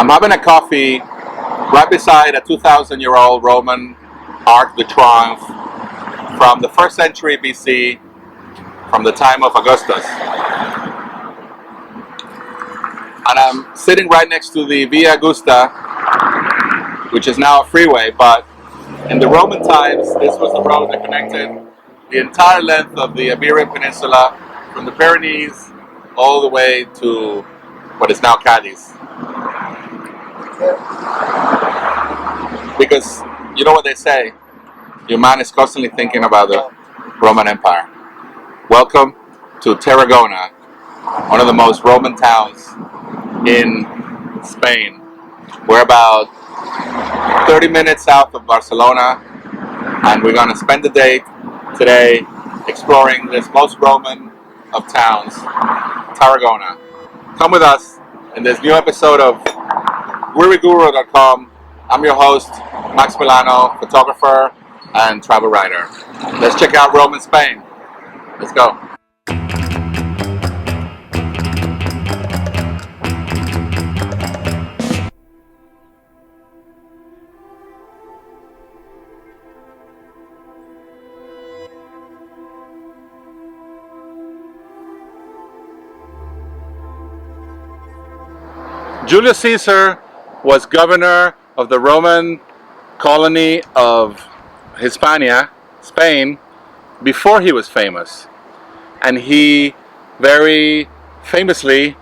I'm having a coffee right beside a 2,000-year-old Roman Arc de Triomphe from the 1st century BC, from the time of Augustus. And I'm sitting right next to the Via Augusta, which is now a freeway, but in the Roman times, this was the road that connected the entire length of the Iberian Peninsula, from the Pyrenees all the way to what is now Cadiz. Because you know what they say, your mind is constantly thinking about the Roman Empire. Welcome to Tarragona, one of the most Roman towns in Spain. We're about 30 minutes south of Barcelona, and we're going to spend the day today exploring this most Roman of towns, Tarragona. Come with us in this new episode of WearyGuru.com. I'm your host, Max Milano, photographer and travel writer. Let's check out Rome and Spain. Let's go. Julius Caesar was governor of the Roman colony of Hispania, Spain, before he was famous. And he very famously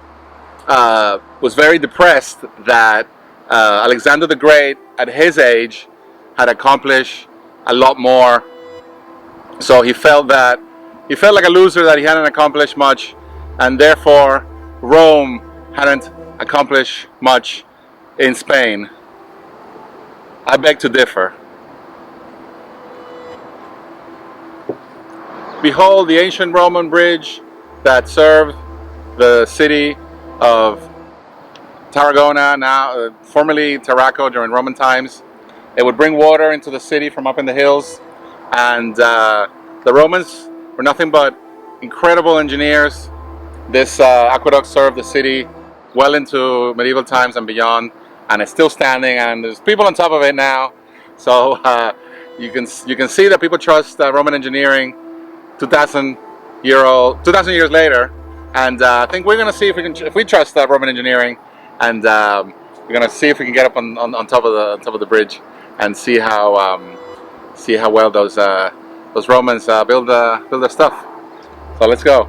was very depressed that Alexander the Great, at his age, had accomplished a lot more. So he felt like a loser, that he hadn't accomplished much, and therefore Rome hadn't accomplished much in Spain. I beg to differ. Behold the ancient Roman bridge that served the city of Tarragona, now formerly Tarraco during Roman times. It would bring water into the city from up in the hills, and the Romans were nothing but incredible engineers. This aqueduct served the city well into medieval times and beyond, and it's still standing, and there's people on top of it now. So you can see that people trust Roman engineering 2,000 years later, and I think we're going to see if we trust Roman engineering, and we're going to see if we can get up on top of the bridge and see how well those Romans build their stuff. So let's go.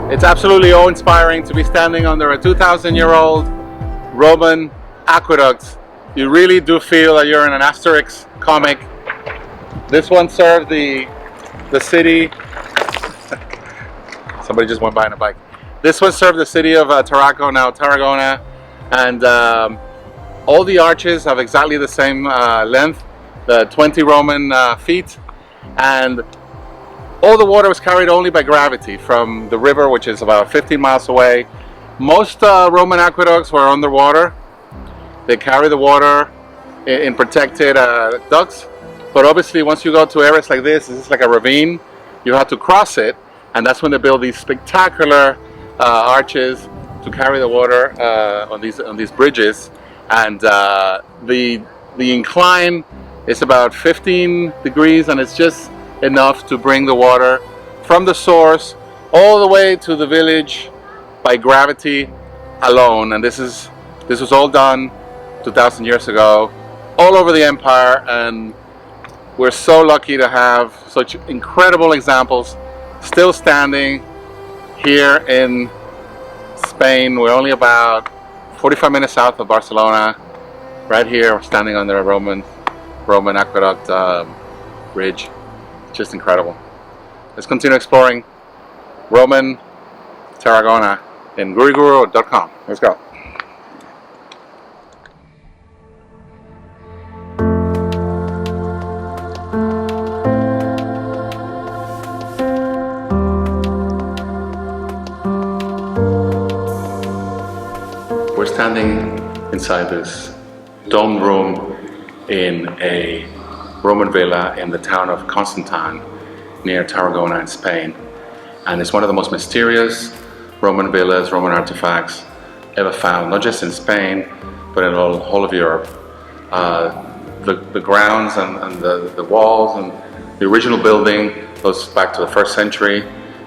It's absolutely awe-inspiring to be standing under a 2,000-year-old Roman aqueduct. You really do feel that you're in an Asterix comic. This one served the city. Somebody just went by on a bike. This one served the city of Tarraco, now Tarragona, and all the arches have exactly the same length, the 20 Roman feet, and all the water was carried only by gravity from the river, which is about 15 miles away. Most Roman aqueducts were underwater. They carry the water in protected ducts, but obviously once you go to areas like this is like a ravine, you have to cross it, and that's when they build these spectacular arches to carry the water on these bridges. And the incline is about 15 degrees, and it's just enough to bring the water from the source all the way to the village by gravity alone. And this was all done 2,000 years ago all over the empire, and we're so lucky to have such incredible examples still standing here in Spain. We're only about 45 minutes south of Barcelona. Right here, we're standing under a Roman Roman aqueduct bridge. Just incredible. Let's continue exploring Roman Tarragona in guriguru.com. Let's go. We're standing inside this domed room in a Roman villa in the town of Constantine near Tarragona in Spain. And it's one of the most mysterious Roman villas, Roman artifacts ever found, not just in Spain, but in the whole of Europe. The grounds and the walls and the original building goes back to the 1st century,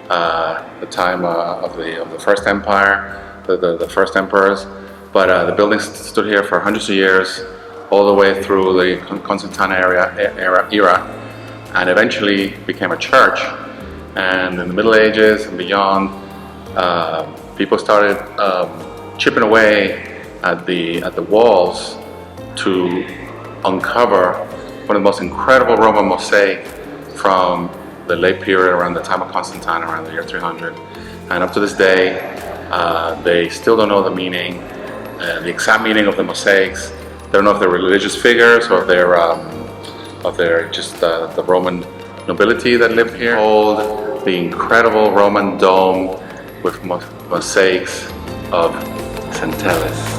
the time of the First Empire, the first emperors. But the building stood here for hundreds of years, all the way through the Constantine era, and eventually became a church. And in the Middle Ages and beyond, people started chipping away at the walls to uncover one of the most incredible Roman mosaic from the late period around the time of Constantine, around the year 300. And up to this day, they still don't know the meaning, the exact meaning of the mosaics. They don't know if they're religious figures or if they're just the Roman nobility that lived here. Hold the incredible Roman dome with mosaics of centelles.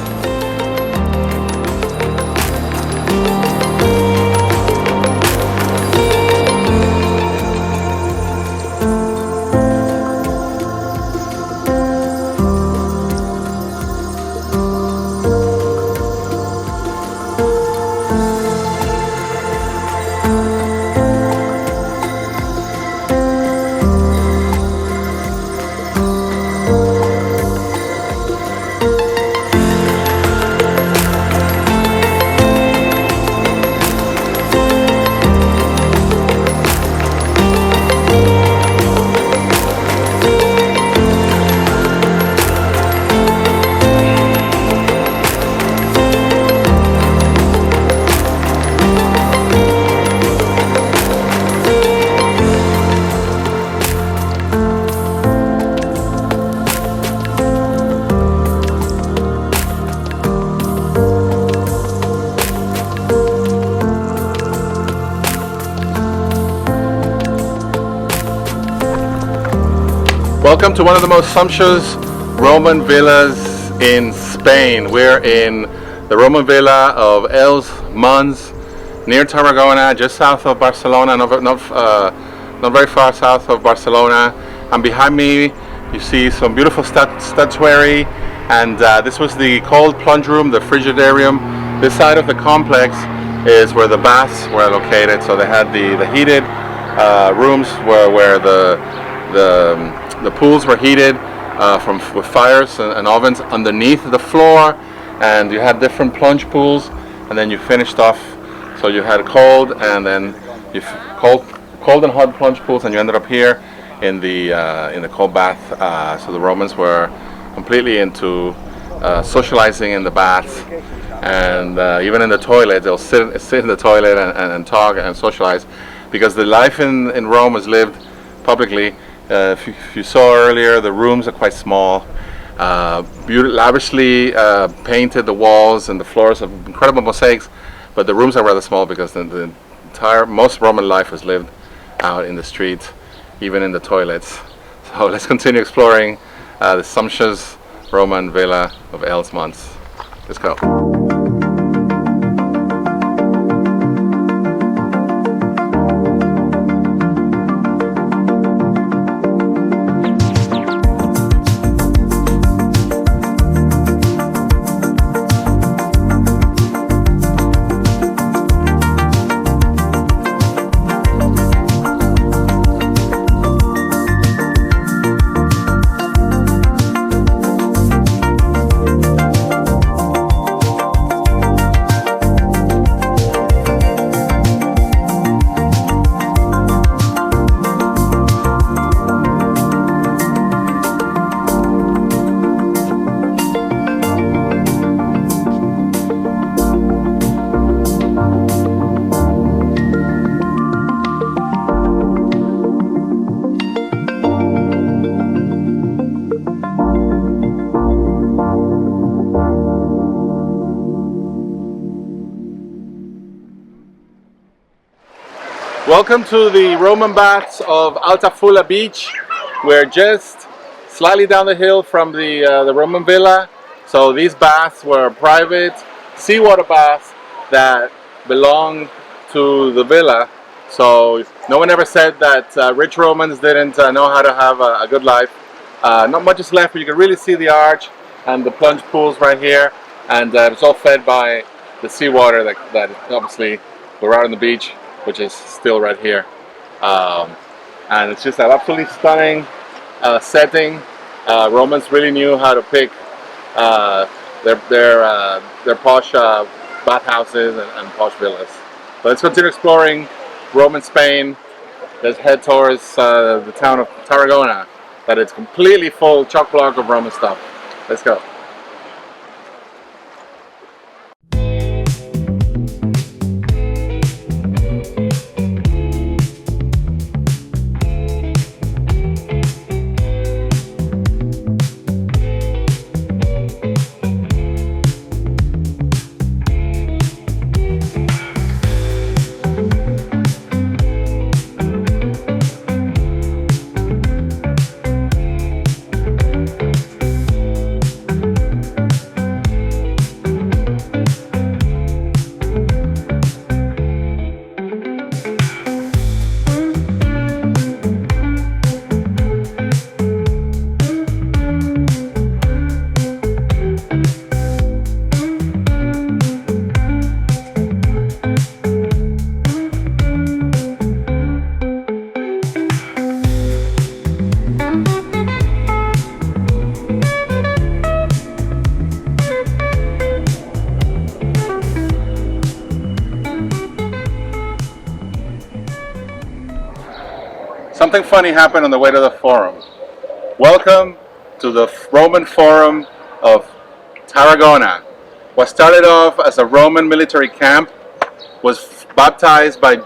Welcome to one of the most sumptuous Roman villas in Spain. We're in the Roman villa of Els Monts near Tarragona, just south of Barcelona, not very far south of Barcelona. And behind me you see some beautiful statuary, and this was the cold plunge room, the frigidarium. This side of the complex is where the baths were located, so they had the heated rooms where the pools were heated with fires and ovens underneath the floor, and you had different plunge pools, and then you finished off. So you had cold and then cold and hot plunge pools, and you ended up here in the cold bath. So the Romans were completely into socializing in the baths, and even in the toilet. They'll sit in the toilet and talk and socialize, because the life in Rome was lived publicly. If you saw earlier, the rooms are quite small, lavishly painted the walls and the floors of incredible mosaics, but the rooms are rather small because the most Roman life was lived out in the street, even in the toilets. So let's continue exploring the sumptuous Roman villa of Els Monts. Let's go. Welcome to the Roman baths of Altafulla Beach. We're just slightly down the hill from the Roman villa. So these baths were private seawater baths that belonged to the villa. So no one ever said that rich Romans didn't know how to have a good life. Not much is left, but you can really see the arch and the plunge pools right here. And it's all fed by the seawater that obviously we're out on the beach, which is still right here. And it's just an absolutely stunning setting. Romans really knew how to pick their posh bathhouses and posh villas. So let's continue exploring Roman Spain. Let's head towards the town of Tarragona, that it's completely full, chock-block of Roman stuff. Let's go. Something funny happened on the way to the Forum. Welcome to the Roman Forum of Tarragona. What started off as a Roman military camp was baptized by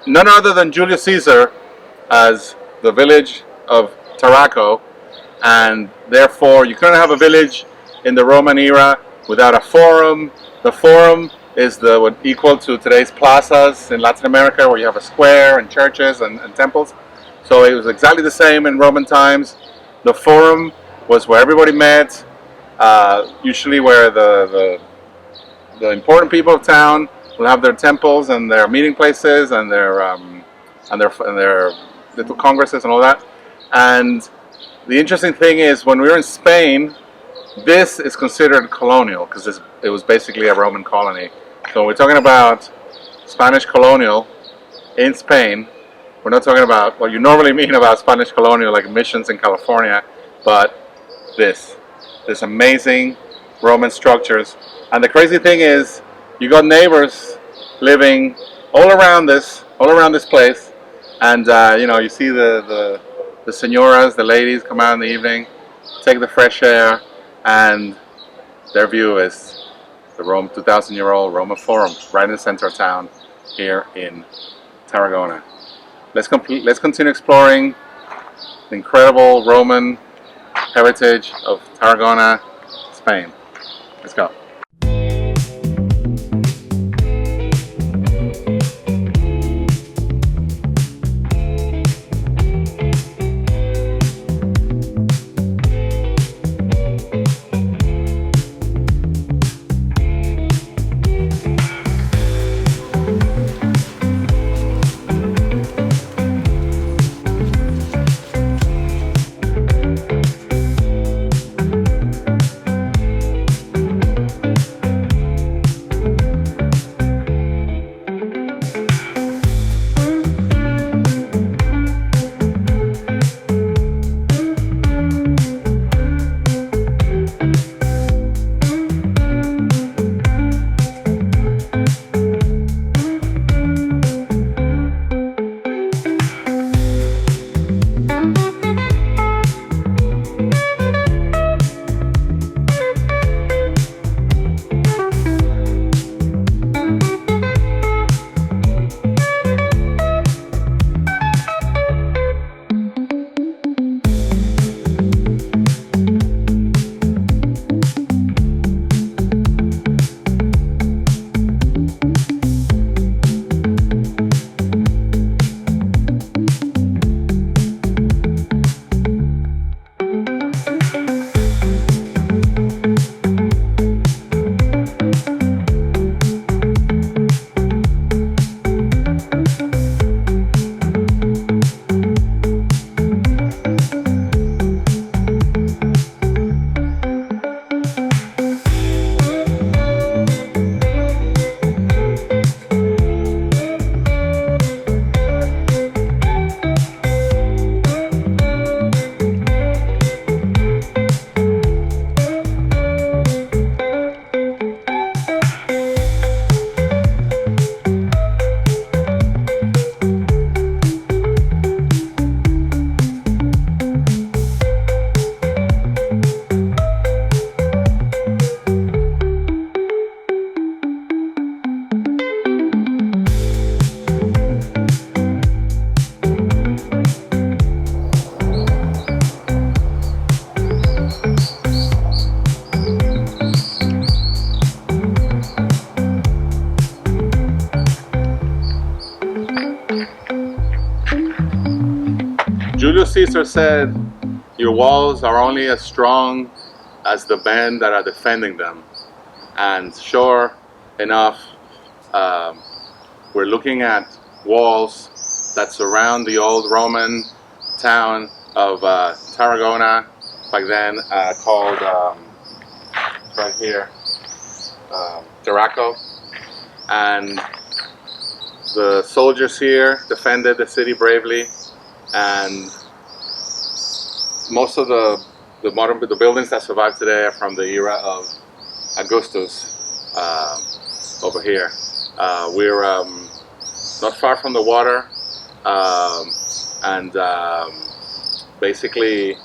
none other than Julius Caesar as the village of Tarraco, and therefore you couldn't have a village in the Roman era without a forum. The Forum is what equal to today's plazas in Latin America, where you have a square and churches and temples. So it was exactly the same in Roman times. The Forum was where everybody met, usually where the important people of town will have their temples and their meeting places and their little congresses and all that. And the interesting thing is, when we were in Spain, this is considered colonial because it was basically a Roman colony. So we're talking about Spanish colonial in Spain. We're not talking about what you normally mean about Spanish colonial, like missions in California, but this amazing Roman structures. And the crazy thing is, you got neighbors living all around this place, and you see the senoras, the ladies come out in the evening, take the fresh air, and their view is the 2,000-year-old Roman Forum right in the center of town here in Tarragona. Let's continue exploring the incredible Roman heritage of Tarragona, Spain. Let's go. Caesar said, your walls are only as strong as the men that are defending them. And sure enough, we're looking at walls that surround the old Roman town of Tarragona, back then called, right here, Tarraco. And the soldiers here defended the city bravely, and most of the buildings that survive today are from the era of Augustus. Over here, we're not far from the water, and basically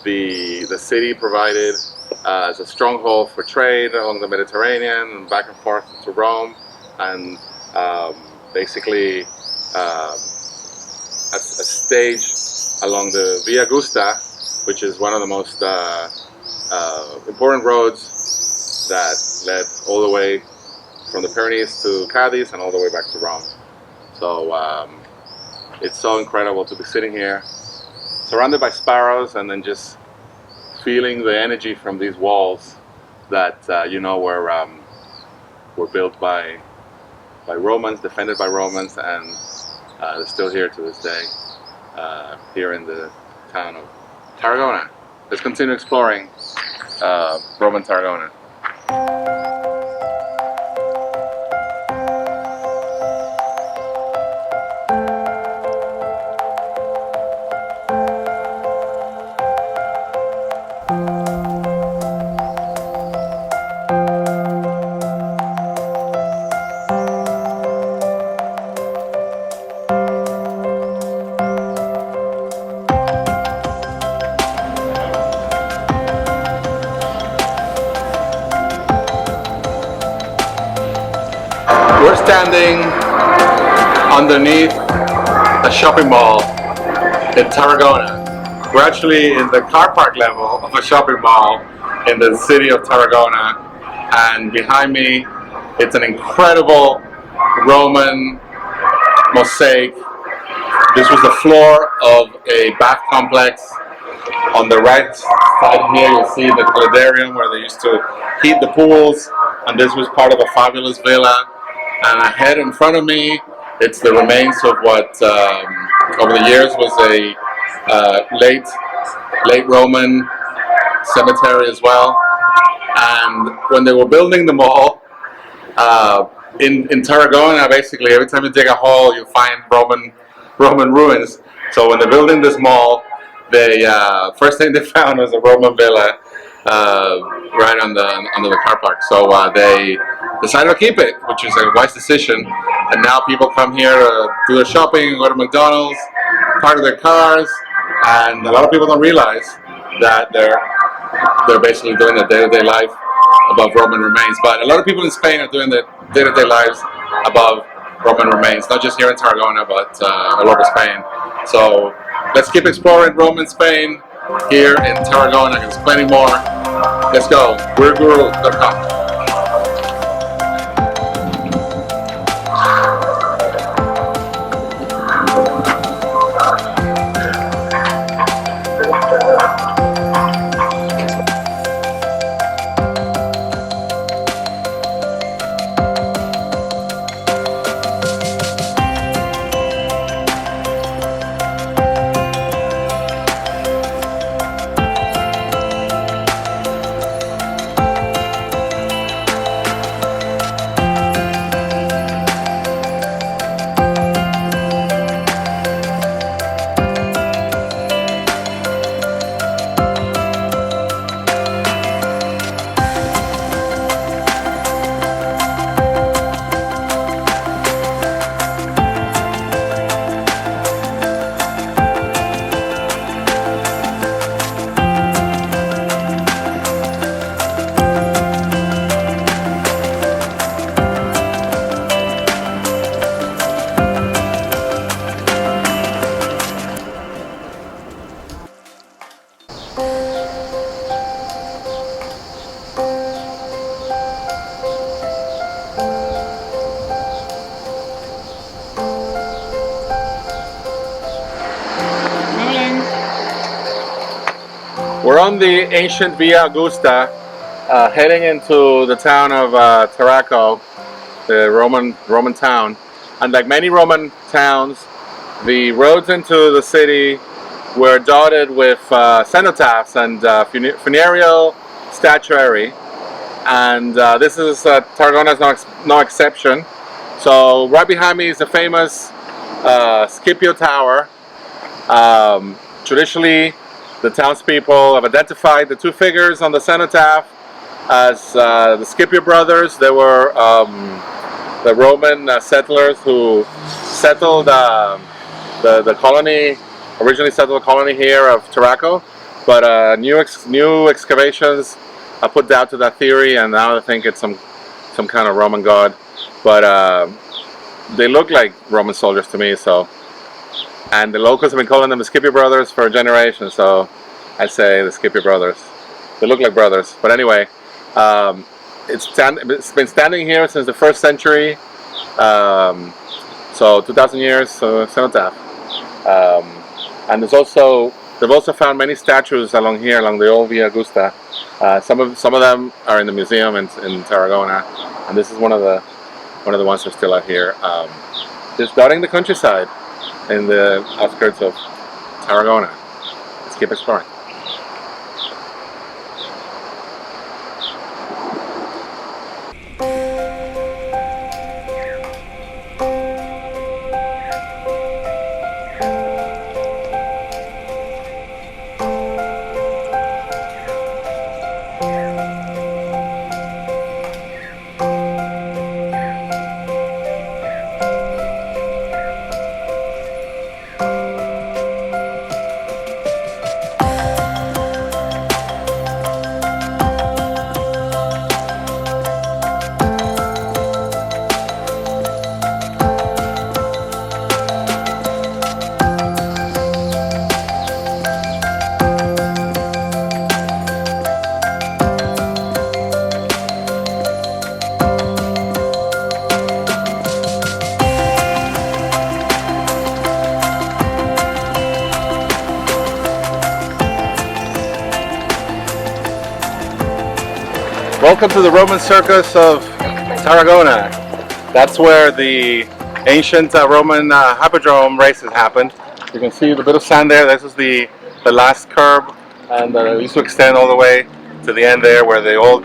the city provided as a stronghold for trade along the Mediterranean and back and forth to Rome, and basically a stage along the Via Augusta, which is one of the most important roads that led all the way from the Pyrenees to Cadiz and all the way back to Rome. So it's so incredible to be sitting here, surrounded by sparrows, and then just feeling the energy from these walls that you know were built by Romans, defended by Romans, and they're still here to this day, here in the town of Tarragona. Let's continue exploring Roman Tarragona. We're standing underneath a shopping mall in Tarragona. We're actually in the car park level of a shopping mall in the city of Tarragona, and behind me it's an incredible Roman mosaic. This was the floor of a bath complex. On the right side here you see the Calidarium, where they used to heat the pools, and this was part of a fabulous villa. And ahead in front of me, it's the remains of what over the years was a late Roman cemetery as well. And when they were building the mall in Tarragona, basically every time you dig a hole, you find Roman ruins. So when they're building this mall, they first thing they found was a Roman villa right under the car park. So they decided to keep it, which is a wise decision. And now people come here to do their shopping, go to McDonald's, park their cars, and a lot of people don't realize that they're basically doing their day-to-day life above Roman remains. But a lot of people in Spain are doing their day-to-day lives above Roman remains, not just here in Tarragona, but all over Spain. So let's keep exploring Roman Spain here in Tarragona. There's plenty more. Let's go. WeirdGuru.com. We're on the ancient Via Augusta, heading into the town of Tarraco, the Roman town. And like many Roman towns, the roads into the city were dotted with cenotaphs and funereal statuary. And this is Tarragona is no exception. So right behind me is the famous Scipio Tower. Traditionally, the townspeople have identified the two figures on the cenotaph as the Scipio brothers. They were the Roman settlers who settled the colony, originally settled the colony here of Tarraco, but new excavations are put down to that theory, and now I think it's some kind of Roman god. But they look like Roman soldiers to me, so. And the locals have been calling them the Scipio brothers for a generation, so I'd say the Scipio brothers. They look like brothers. But anyway, it's been standing here since the 1st century, so 2,000 years, cenotaph. And they've also found many statues along here, along the old Via Augusta. Some of them are in the museum in Tarragona, and this is one of the ones that are still out here, just dotting the countryside in the outskirts of Tarragona. Let's keep exploring. Welcome to the Roman Circus of Tarragona. That's where the ancient Roman hippodrome races happened. You can see the bit of sand there. This is the last curb, and it used to extend all the way to the end there where the old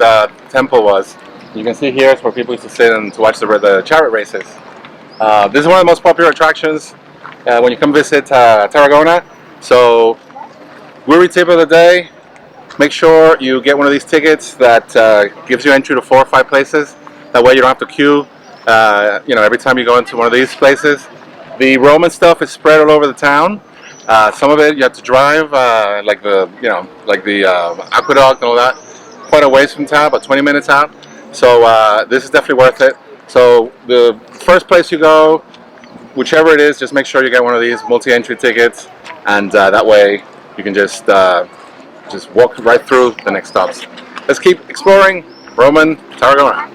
temple was. You can see here is where people used to sit and to watch the chariot races. This is one of the most popular attractions when you come visit Tarragona. So, weary tip of the day. Make sure you get one of these tickets that gives you entry to 4 or 5 places. That way you don't have to queue every time you go into one of these places. The Roman stuff is spread all over the town. Some of it you have to drive, like the aqueduct and all that, quite a ways from town, about 20 minutes out. So this is definitely worth it. So the first place you go, whichever it is, just make sure you get one of these multi-entry tickets, and that way you can just walk right through the next stops. Let's keep exploring Roman Tarragona.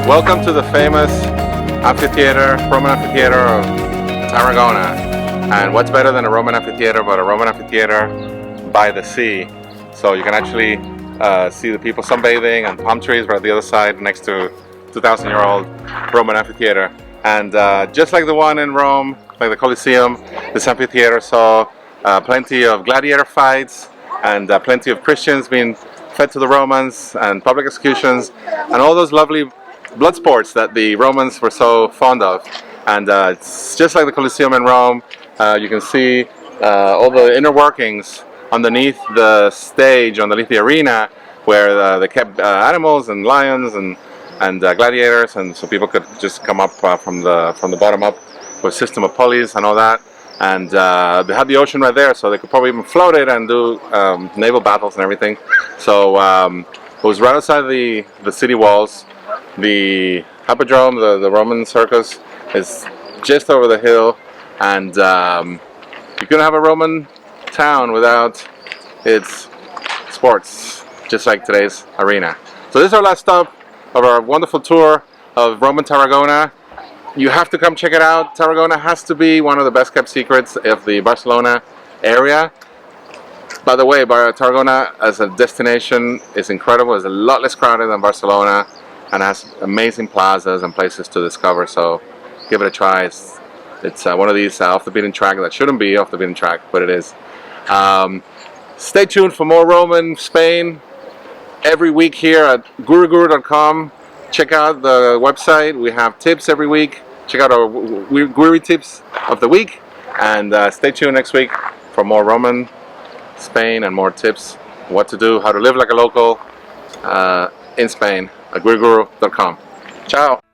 Welcome to the famous Roman amphitheater of Tarragona. And what's better than a Roman amphitheater but a Roman amphitheater by the sea? So you can actually see the people sunbathing and palm trees. We're at the other side next to 2,000-year-old Roman amphitheater. And just like the one in Rome, like the Colosseum, this amphitheater saw plenty of gladiator fights and plenty of Christians being fed to the Romans and public executions and all those lovely blood sports that the Romans were so fond of. And it's just like the Colosseum in Rome. You can see all the inner workings underneath the stage, underneath the arena, where they kept animals and lions and gladiators, and so people could just come up from the bottom up with a system of pulleys and all that. And they had the ocean right there, so they could probably even float it and do naval battles and everything. So it was right outside the city walls. The Hippodrome, the Roman Circus, is just over the hill, and you couldn't have a Roman town without its sports, just like today's arena. So this is our last stop of our wonderful tour of Roman Tarragona. You have to come check it out. Tarragona has to be one of the best kept secrets of the Barcelona area. By the way, Tarragona as a destination is incredible. It's a lot less crowded than Barcelona and has amazing plazas and places to discover. So give it a try. It's one of these off the beaten track that shouldn't be off the beaten track, but it is. Stay tuned for more Roman Spain every week here at guruguru.com. Check out the website. We have tips every week. Check out our Guru tips of the week, and stay tuned next week for more Roman Spain and more tips, what to do, how to live like a local in Spain at guruguru.com. Ciao.